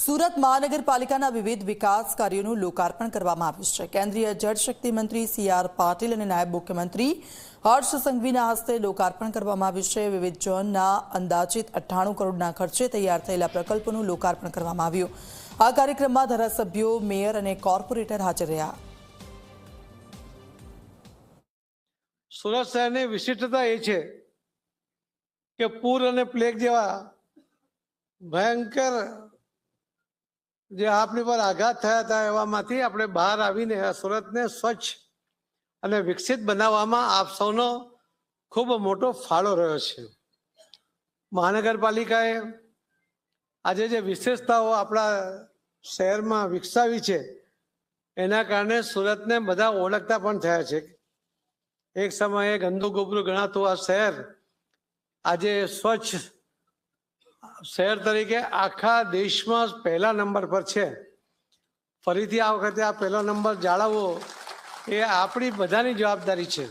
સુરત મહાનગરપાલિકાના વિવિધ વિકાસ કાર્યોનું લોકાર્પણ કરવામાં આવ્યું છે। કેન્દ્રીય જળશક્તિ મંત્રી CR પાટીલ અને નાયબ મુખ્યમંત્રી હર્ષ સંઘવીના હસ્તે લોકાર્પણ કરવામાં આવ્યું છે। વિવિધ ઝોનના અંદાજિત 98 કરોડના ખર્ચે તૈયાર થયેલા પ્રકલ્પોનું લોકાર્પણ કરવામાં આવ્યું। આ કાર્યક્રમમાં ધારાસભ્યો, મેયર અને કોર્પોરેટર હાજર રહ્યા। સુરત શહેરની વિશિષ્ટતા એ છે કે પૂર અને પ્લેગ જેવા ભયંકર જે આપણી પર આઘાત થયા હતા એવામાંથી આપણે બહાર આવીને સુરતને સ્વચ્છ અને વિકસિત બનાવવામાં આપ સૌનો ખૂબ મોટો ફાળો રહ્યો છે। મહાનગરપાલિકાએ આજે જે વિશેષતાઓ આપણા શહેરમાં વિકસાવી છે એના કારણે સુરતને બધા ઓળખતા પણ થયા છે। એક સમયે ગંદુ ગોબરું ગણાતું આ શહેર આજે સ્વચ્છ શહેર તરીકે આખા દેશમાં પહેલા નંબર પર છે। ફરીથી આ વખતે આ પહેલો નંબર જાળવવો એ આપણી બધાની જવાબદારી છે।